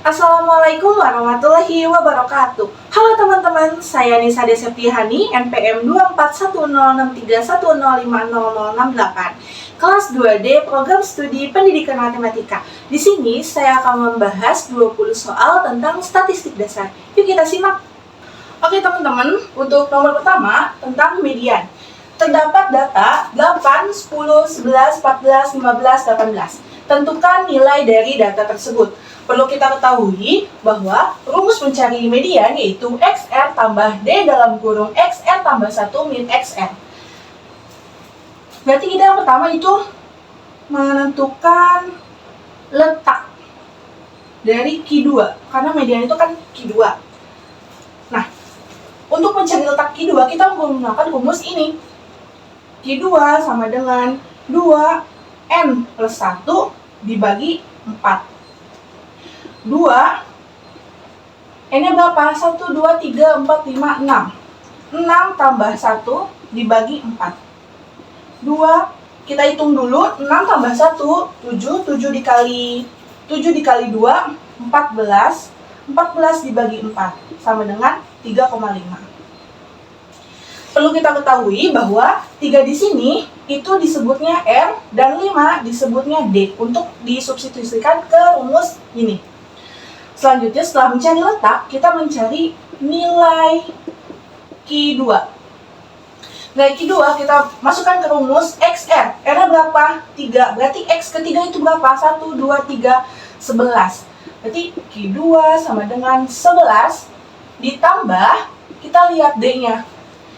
Assalamualaikum warahmatullahi wabarakatuh. Halo teman-teman, saya Nisa Deseptihani, NPM 2410631050068, kelas 2D Program Studi Pendidikan Matematika. Di sini saya akan membahas 20 soal tentang statistik dasar. Yuk kita simak. Oke teman-teman, untuk nomor pertama tentang median. Terdapat data 8, 10, 11, 14, 15, 18. Tentukan nilai dari data tersebut. Perlu kita ketahui bahwa rumus mencari median yaitu XR tambah D dalam kurung XR tambah 1 min XR. Berarti kita yang pertama itu menentukan letak dari Q2, karena median itu kan Q2. Nah, untuk mencari letak Q2 kita menggunakan rumus ini. Q2 sama dengan 2N plus 1 dibagi 4. 2, N-nya berapa? 1, 2, 3, 4, 5, 6. 6 tambah 1 dibagi 4. 2, kita hitung dulu. 6 tambah 1, 7. 7 dikali 2, 14. 14 dibagi 4, sama dengan 3,5. Perlu kita ketahui bahwa 3 di sini itu disebutnya R dan 5 disebutnya D untuk disubstitusikan ke rumus ini. Selanjutnya setelah mencari letak, kita mencari nilai Q2. Nilai Q2 kita masukkan ke rumus XR. R-nya berapa? 3. Berarti X ketiga itu berapa? 1, 2, 3, 11. Berarti Q2 sama dengan 11 ditambah, kita lihat D-nya.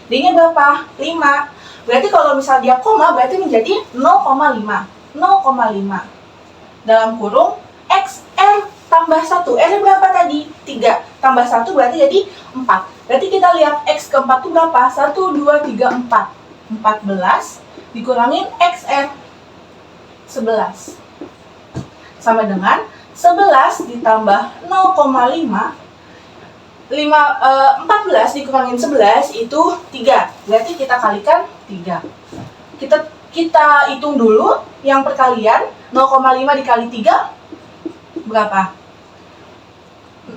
D-nya berapa? 5. Berarti kalau misal dia koma, berarti menjadi 0,5. 0,5. Dalam kurung XR tambah 1. R-nya berapa tadi? 3. Tambah 1 berarti jadi 4. Berarti kita lihat X keempat itu berapa? 1, 2, 3, 4. 14 dikurangin XR 11. Sama dengan 11 ditambah 0,5. 14 dikurangin 11 itu 3. Berarti kita kalikan 3. Kita hitung dulu yang perkalian. 0,5 dikali 3 berapa?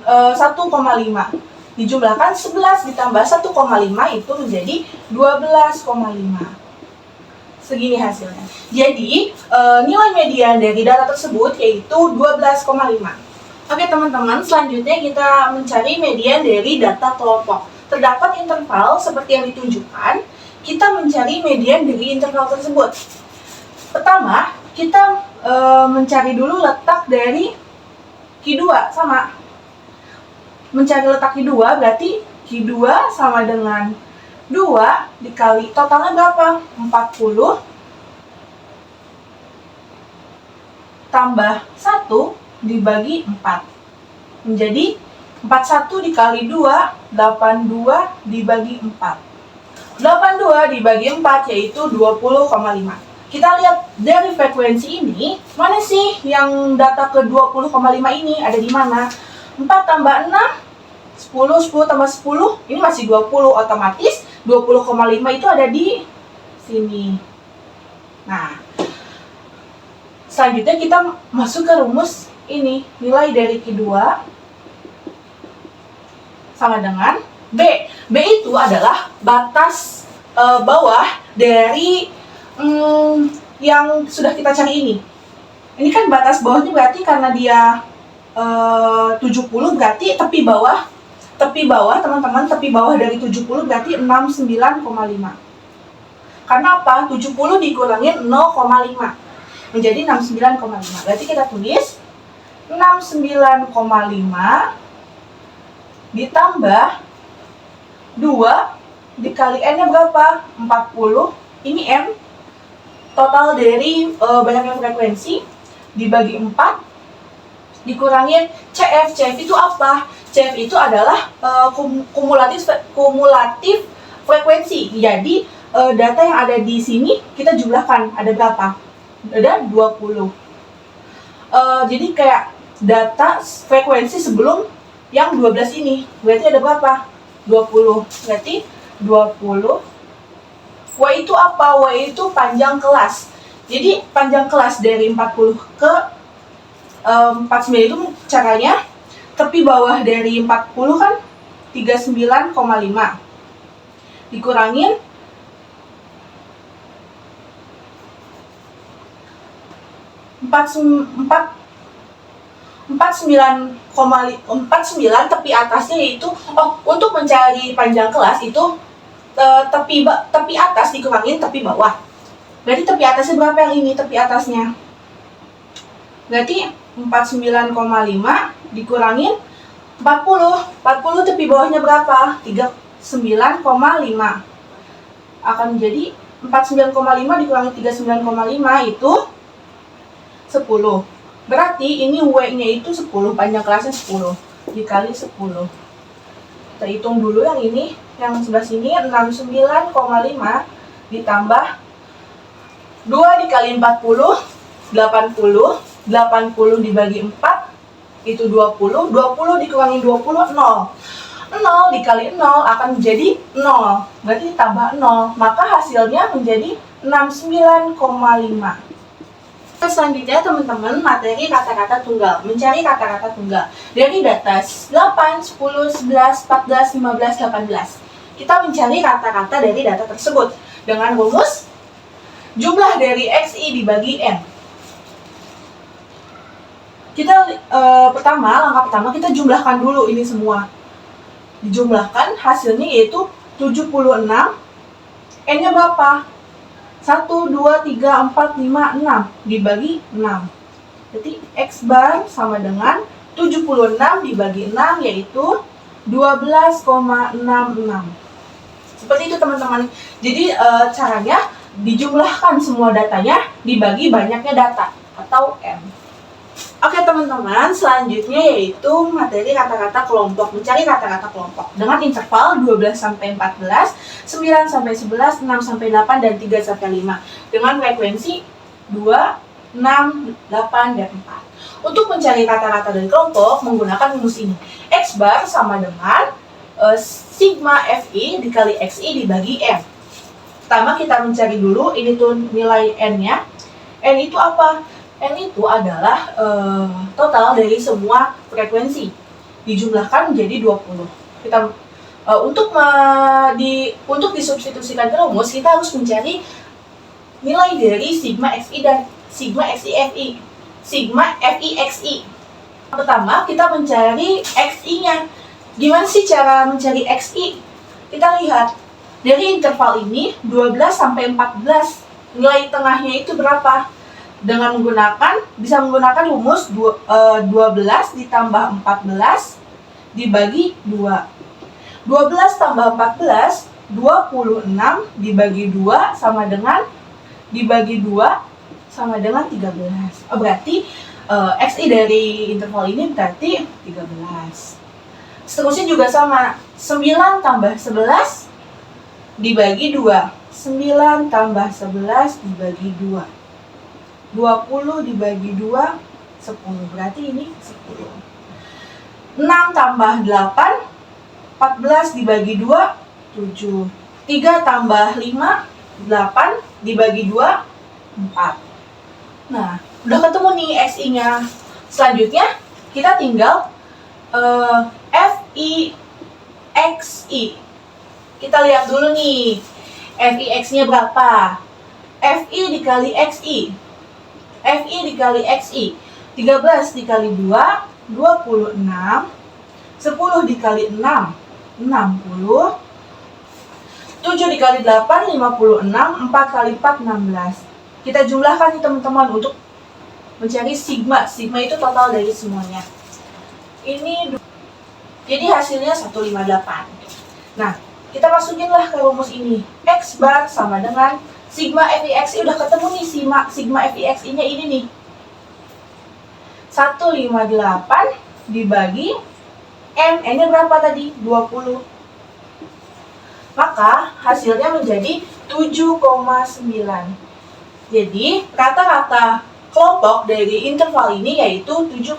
1,5. Dijumlahkan 11 ditambah 1,5 itu menjadi 12,5. Segini hasilnya. Jadi nilai median dari data tersebut yaitu 12,5. Oke teman-teman, selanjutnya kita mencari median dari data kelompok. Terdapat interval seperti yang ditunjukkan. Kita mencari median dari interval tersebut. Pertama, kita mencari dulu letak dari Q2 sama. Mencari letak Q2 berarti Q2 sama dengan 2 dikali totalnya berapa? 40 tambah 1 dibagi 4. Menjadi 41 dikali 2, 82 dibagi 4. 82 dibagi 4 yaitu 20,5. Kita lihat dari frekuensi ini, mana sih yang data ke 20,5 ini ada di mana? 4 tambah 6, 10, 10 tambah 10, ini masih 20, otomatis 20,5 itu ada di sini. Nah, selanjutnya kita masuk ke rumus ini, nilai dari Q2 sama dengan B. B itu adalah batas bawah dari yang sudah kita cari ini. Ini kan batas bawahnya berarti karena dia 70 berarti tepi bawah teman-teman, tepi bawah dari 70 berarti 69,5. Karena apa? 70 dikurangin 0,5 menjadi 69,5. Berarti kita tulis 69,5 ditambah 2 dikali N-nya berapa? 40. Ini M. Total dari banyaknya frekuensi dibagi 4 dikurangin CF. CF itu apa? CF itu adalah kumulatif frekuensi. Jadi data yang ada di sini kita jumlahkan. Ada berapa? Ada 20. Jadi kayak data frekuensi sebelum yang 12 ini. Berarti ada berapa? 20. Berarti 20. Y itu apa? Y itu panjang kelas. Jadi panjang kelas dari 40 ke 49 itu caranya tepi bawah dari 40 kan 39,5. Dikurangin 49 tepi atasnya, yaitu untuk mencari panjang kelas itu tepi atas dikurangin tepi bawah. Berarti tepi atasnya berapa yang ini? Tepi atasnya berarti 49,5 dikurangin 40 tepi bawahnya berapa? 39,5. Akan menjadi 49,5 dikurangi 39,5 itu 10. Berarti ini W-nya itu 10, panjang kelasnya 10 dikali 10. Kita hitung dulu yang ini, yang sebelah sini 69,5 ditambah 2 dikali 40, 80. 80 dibagi 4 itu 20. 20 dikurangi 20, 0. 0 dikali 0 akan menjadi 0. Berarti ditambah 0. Maka hasilnya menjadi 69,5. Selanjutnya teman-teman, materi kata-kata tunggal. Mencari kata-kata tunggal dari data 8, 10, 11, 14, 15, 18. Kita mencari kata-kata dari data tersebut dengan rumus jumlah dari XI dibagi N. Langkah pertama kita jumlahkan dulu ini semua. Dijumlahkan, hasilnya yaitu 76. N-nya berapa? 1, 2, 3, 4, 5, 6 dibagi 6. Jadi X bar sama dengan 76 dibagi 6, yaitu 12,66. Seperti itu teman-teman. Jadi caranya dijumlahkan semua datanya dibagi banyaknya data atau M. Oke teman-teman, selanjutnya yaitu materi kata-kata kelompok. Mencari kata-kata kelompok dengan interval 12-14, 9-11, 6-8, dan 3-5 dengan frekuensi 2, 6, 8, dan 4. Untuk mencari kata-kata dari kelompok menggunakan rumus ini. X bar sama dengan sigma Fi dikali Xi dibagi M. Pertama kita mencari dulu, ini tuh nilai N-nya. N itu apa? N itu adalah total dari semua frekuensi dijumlahkan menjadi 20. Kita untuk disubstitusikan ke rumus, kita harus mencari nilai dari sigma Xi dan sigma Xi Fi. Sigma Fi Xi. Pertama kita mencari Xi-nya. Gimana sih cara mencari Xi? Kita lihat dari interval ini 12 sampai 14. Nilai tengahnya itu berapa? Bisa menggunakan rumus 12 ditambah 14 dibagi 2. 12 tambah 14, 26 dibagi 2 sama dengan 13. Berarti Xi dari interval ini berarti 13. Seterusnya juga sama, 9 tambah 11 dibagi 2. 9 tambah 11 dibagi 2. 20 dibagi 2, 10. Berarti ini 10. 6 tambah 8, 14 dibagi 2, 7. 3 tambah 5, 8 dibagi 2, 4. Nah, udah ketemu nih Xi-nya. Selanjutnya, kita tinggal Fi Xi. Kita lihat dulu nih, Fi X-nya berapa? Fi dikali Xi. Fi dikali Xi, 13 dikali 2, 26, 10 dikali 6, 60, 7 dikali 8, 56, 4 kali 4, 16. Kita jumlahkan nih teman-teman untuk mencari sigma. Sigma itu total dari semuanya. Ini, jadi hasilnya 158. Nah, kita masukinlah ke rumus ini. X bar sama dengan sigma Fi Xi. Udah ketemu nih sigma Fi Xi-nya ini nih. 158 dibagi N. N-nya berapa tadi? 20. Maka hasilnya menjadi 7,9. Jadi kata-kata kelompok dari interval ini yaitu 7,9.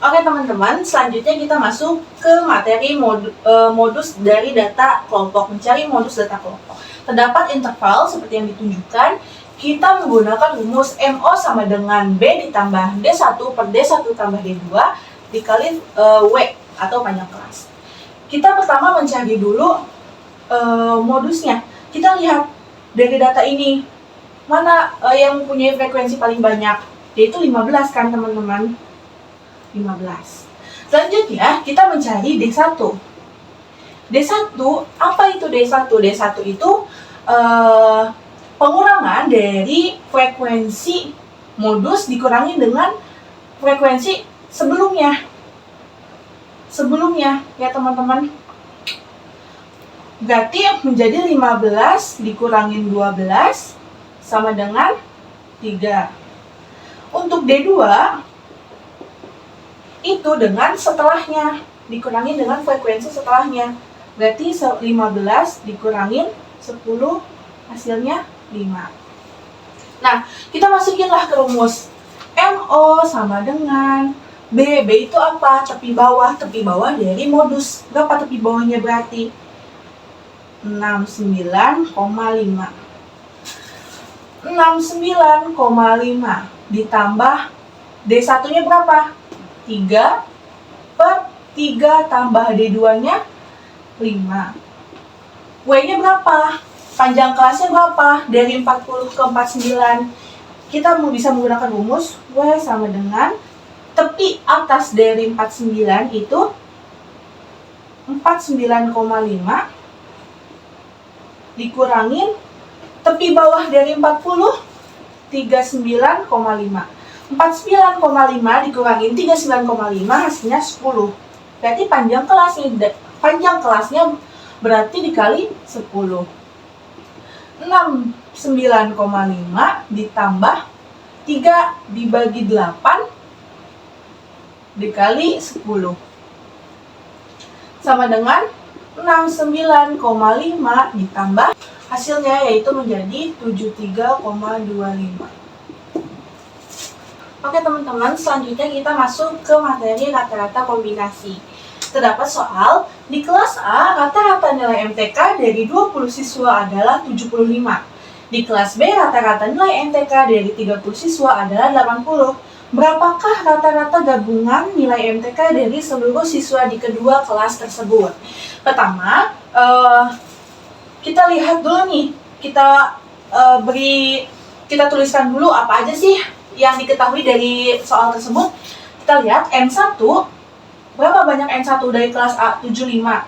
Oke teman-teman, selanjutnya kita masuk ke materi modus dari data kelompok. Mencari modus data kelompok. Terdapat interval seperti yang ditunjukkan. Kita menggunakan rumus MO sama dengan B ditambah D1 per D1 tambah D2 dikali W atau panjang kelas. Kita pertama mencari dulu modusnya. Kita lihat dari data ini, mana yang mempunyai frekuensi paling banyak, yaitu 15 kan teman-teman? 15. Selanjutnya kita mencari D1. D1, apa itu D1? D1 itu pengurangan dari frekuensi modus dikurangi dengan frekuensi sebelumnya. Ya teman-teman. Berarti menjadi 15 dikurangin 12 sama dengan 3. Untuk D2 itu dengan setelahnya, dikurangin dengan frekuensi setelahnya. Berarti 15 dikurangin 10, hasilnya 5. Nah, kita masukinlah ke rumus. MO sama dengan B. B itu apa? Tepi bawah dari modus. Berapa tepi bawahnya berarti? 69,5. 69,5 ditambah D1-nya berapa? 3 per 3 tambah D2-nya 5. W-nya berapa? Panjang kelasnya berapa? Dari 40 ke 49. Kita bisa menggunakan rumus W sama dengan tepi atas dari 49 itu 49,5 dikurangin tepi bawah dari 40 39,5. 49,5 dikurangin 39,5 hasilnya 10. Berarti panjang kelasnya berarti dikali 10. 69,5 ditambah 3 dibagi 8 dikali 10 sama dengan 69,5 ditambah hasilnya yaitu menjadi 73,25. Oke teman-teman, selanjutnya kita masuk ke materi rata-rata kombinasi. Terdapat soal, di kelas A rata-rata nilai MTK dari 20 siswa adalah 75. Di kelas B rata-rata nilai MTK dari 30 siswa adalah 80. Berapakah rata-rata gabungan nilai MTK dari seluruh siswa di kedua kelas tersebut? Pertama, kita lihat dulu nih, kita tuliskan dulu apa aja sih yang diketahui dari soal tersebut. Kita lihat N1, berapa banyak N1 dari kelas A? 75.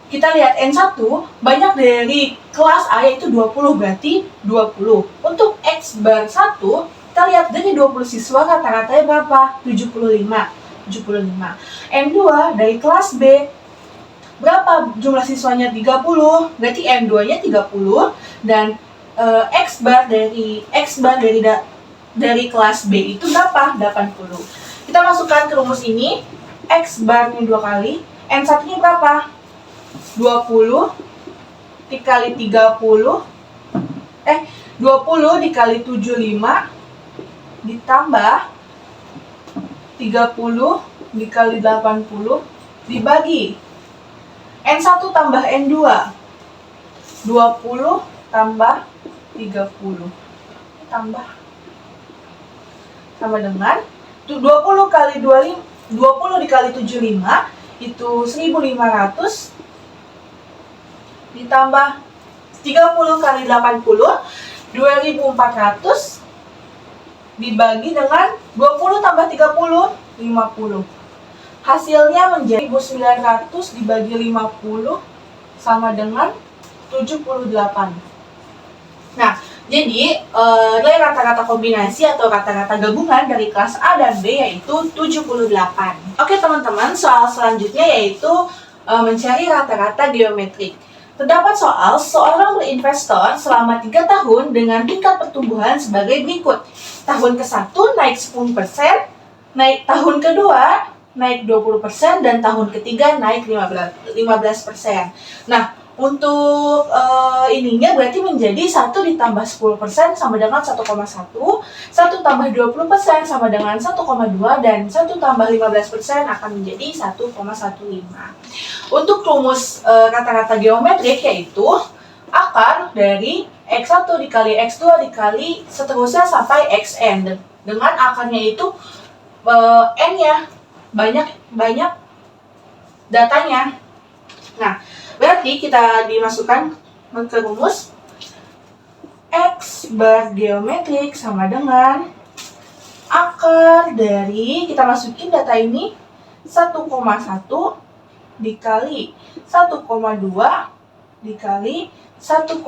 Kita lihat N1 banyak dari kelas A yaitu 20, berarti 20. Untuk X bar 1, kita lihat dari 20 siswa rata-ratanya berapa? 75. N2 dari kelas B, berapa jumlah siswanya? 30, berarti N2-nya 30 dan X bar dari kelas B itu berapa? 80. Kita masukkan ke rumus ini, X bar-nya 2 kali, N1-nya berapa? 20 dikali 30, 20 dikali 75 ditambah 30 dikali 80 dibagi N1 tambah N2, 20 tambah 30 tambah sama dengan 20 dikali 75 itu 1500 ditambah 30 kali 80 2400 dibagi dengan 20 tambah 30 50. Hasilnya menjadi 1900 dibagi 50 sama dengan 78. Nah, jadi nilai rata-rata kombinasi atau rata-rata gabungan dari kelas A dan B yaitu 78. Oke teman-teman, soal selanjutnya yaitu mencari rata-rata geometrik. Terdapat soal, seorang berinvestor selama 3 tahun dengan tingkat pertumbuhan sebagai berikut. Tahun ke-1 naik 10%, tahun kedua naik 20%, dan tahun ketiga naik 15%. Nah, untuk ininya berarti menjadi 1 ditambah 10% sama dengan 1,1, 1 tambah 20% sama dengan 1,2, dan 1 tambah 15% akan menjadi 1,15. Untuk rumus rata-rata geometrik yaitu akar dari X1 dikali X2 dikali seterusnya sampai Xn. Dengan akarnya itu N ya, banyak datanya. Nah, berarti kita dimasukkan ke rumus X bar geometrik sama dengan akar dari, kita masukin data ini 1,1 dikali 1,2 dikali 1,15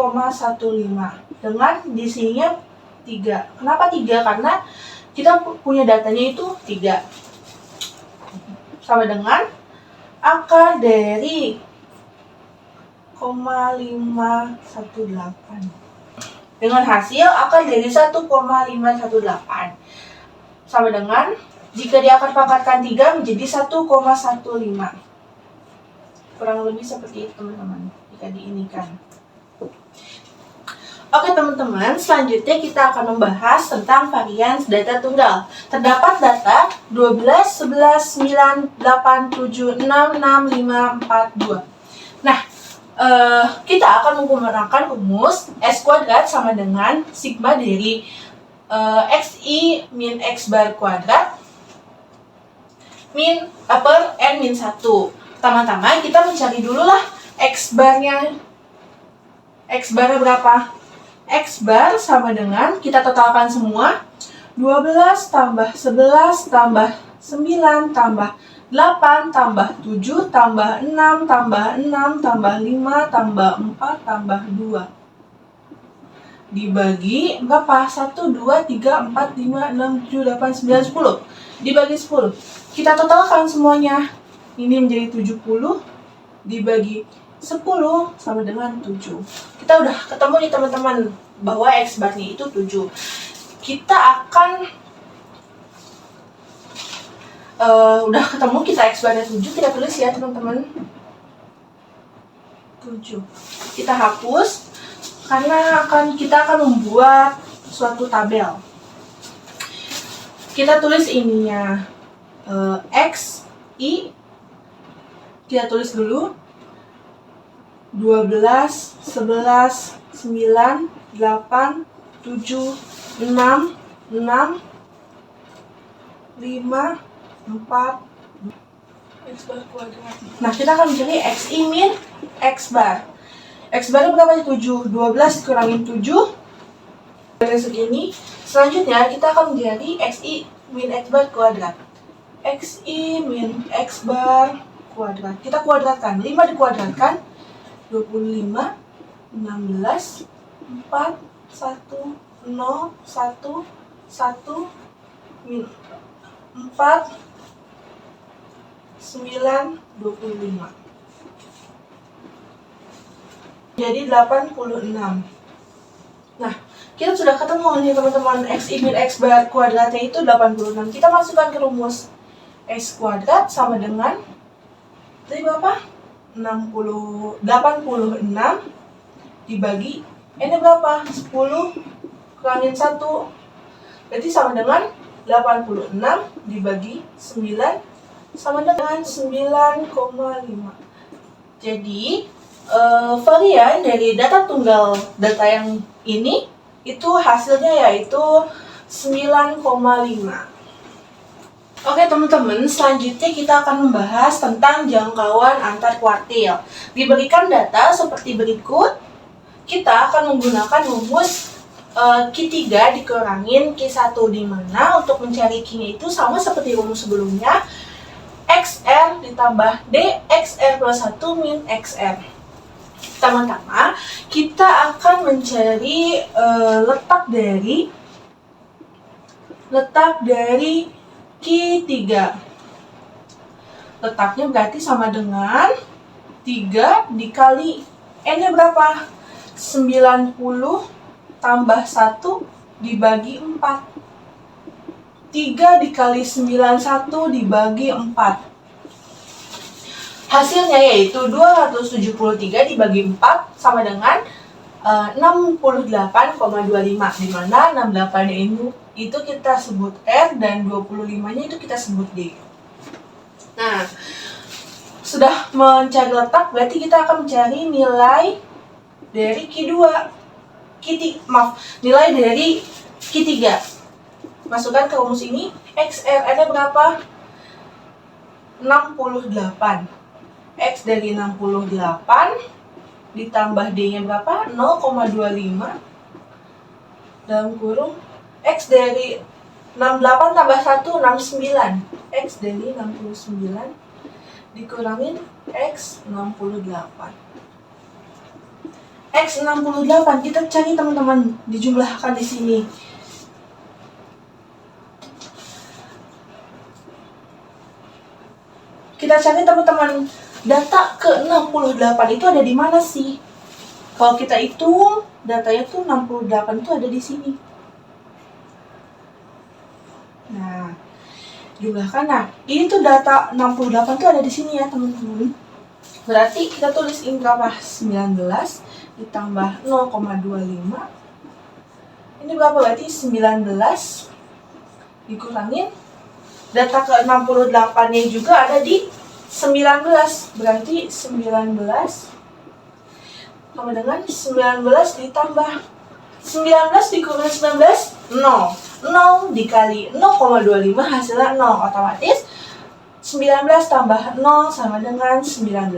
dengan disininya 3. Kenapa 3? Karena kita punya datanya itu 3. Sama dengan akar dari 0,518 dengan hasil akar dari 1,518 sama dengan, jika diakar pangkatkan 3 menjadi 1,15. Kurang lebih seperti itu teman-teman, jika diinikan. Oke teman-teman, selanjutnya kita akan membahas tentang varians data tunggal. Terdapat data 12, 11, 9, 8, 7, 6, 6, 5, 4, 2. Nah, kita akan menggunakan rumus S kuadrat sama dengan sigma dari XI min X bar kuadrat min per N min 1. Pertama-tama kita mencari dulu lah X barnya. X bar berapa? X bar sama dengan, kita totalkan semua, 12 tambah 11 tambah 9 tambah 8 tambah 7 tambah 6 tambah 6 tambah 5 tambah 4 tambah 2 dibagi berapa? 1, 2, 3, 4, 5, 6, 7, 8, 9, 10 dibagi 10. Kita totalkan semuanya. Ini menjadi 70 dibagi 10 sama dengan 7. Kita udah ketemu nih teman-teman bahwa X barnya itu 7. Kita akan udah ketemu kita X barnya 7, kita tulis ya teman-teman. 7. Kita hapus karena kita akan membuat suatu tabel. Kita tulis ininya X, I, kita tulis dulu 12, 11, 9, 8, 7, 6, 6, 5, 4, X bar kuadrat. Nah, kita akan mencari XI min X bar. X barnya berapa? 7. 12 dikurangin 7 dari segini. Selanjutnya kita akan mencari XI min X bar kuadrat. XI min X bar kuadrat. Kita kuadratkan. 5 dikuadratkan 25, 16, 4, 1, 0, 1, 1, 4, 9, 25. Jadi 86. Nah, kita sudah ketemu nih teman-teman, XI min X bar kuadratnya itu 86. Kita masukkan ke rumus X kuadrat sama dengan, tadi berapa? 86 dibagi N berapa? 10 kurangin 1, berarti sama dengan 86 dibagi 9 sama dengan 9,5. Jadi varian dari data tunggal data yang ini itu hasilnya yaitu 9,5. Oke teman-teman, selanjutnya kita akan membahas tentang jangkauan antar kuartil. Diberikan data seperti berikut, kita akan menggunakan rumus Q3 dikurangin Q1, di mana untuk mencari Q-nya itu sama seperti rumus sebelumnya, XR ditambah DXR plus 1 min XR. Pertama-tama, kita akan mencari letak dari Q3. Letaknya berarti sama dengan 3 dikali N-nya berapa? 90 tambah 1 dibagi 4. 3 dikali 91 dibagi 4. Hasilnya yaitu 273 dibagi 4 sama dengan 68,25, di mana 68-nya itu kita sebut R dan 25-nya itu kita sebut D. Nah, sudah mencari letak, berarti kita akan mencari nilai dari nilai dari Q3. Masukkan ke rumus ini, XR-nya berapa? 68. X dari 68 ditambah D-nya berapa? 0,25 dalam kurung X dari 68 tambah 1, 69. X dari 69 dikurangin X 68. X 68 kita cari teman-teman, dijumlahkan di sini. Kita cari teman-teman, data ke-68 itu ada di mana sih? Kalau kita hitung, datanya tuh 68 itu ada di sini. Nah, jumlahkan. Nah, ini tuh data 68 tuh ada di sini ya, teman-teman. Berarti kita tulis ini berapa? 19 ditambah 0,25. Ini berapa? Berarti 19 dikurangin data ke-68-nya juga ada di 19. Berarti 19 sama dengan 19 ditambah 19 dikurangi 19, 0. 0 dikali 0,25 hasilnya 0. Otomatis 19 tambah 0 sama dengan 19.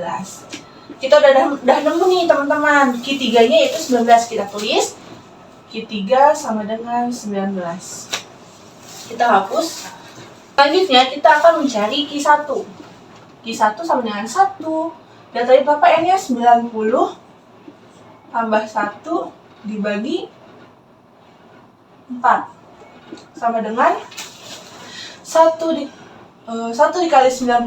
Kita udah nemu nih teman-teman. Q3-nya yaitu 19. Kita tulis Q3 sama dengan 19. Kita hapus. Selanjutnya kita akan mencari Q1. Q1 sama dengan 1. Datanya berapa? N-nya 90 tambah 1 dibagi 4 sama dengan 1 dikali 91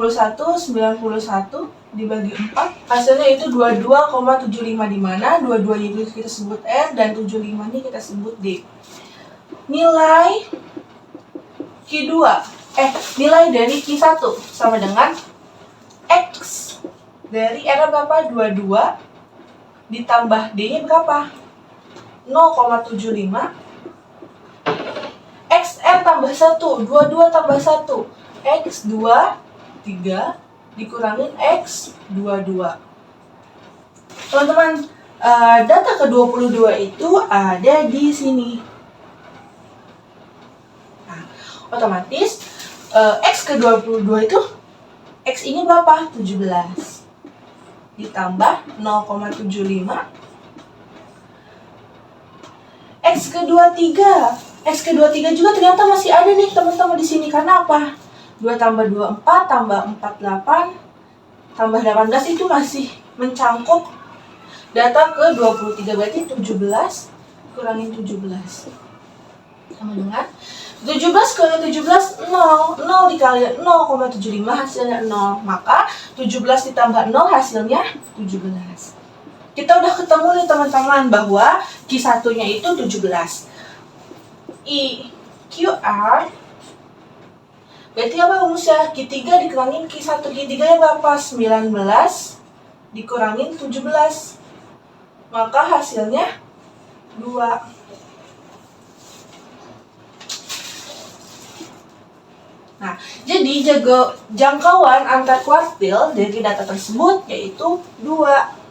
dibagi 4 hasilnya itu 22,75, di mana 22 itu kita sebut R dan 75 ini kita sebut D. Nilai Q2 nilai dari Q1 sama dengan X dari R berapa? 22 ditambah D-nya berapa? 0,75. XR tambah 1, 22 tambah 1, X 23 dikurangin X 22. Teman-teman, data ke-22 itu ada di sini. Nah, otomatis X ke-22 itu X ini berapa? 17 ditambah 0,75 X ke-23. X ke-23 juga ternyata masih ada nih teman-teman di sini. Karena apa? 2 tambah 2, 4, tambah 4, 8, tambah 18 itu masih mencangkup data ke-23. Berarti 17 kurangin 17. Sama dengan 17 kurangin 17, 0. 0 dikali 0,75 hasilnya 0. Maka 17 ditambah 0 hasilnya 17. Kita udah ketemu nih teman-teman bahwa Q1-nya itu 17. QR berarti apa rumusnya? Q3 dikurangin Q1. Q3-nya berapa? 19 dikurangin 17. Maka hasilnya 2. Nah, jadi jangkauan antar kuartil dari data tersebut yaitu 2.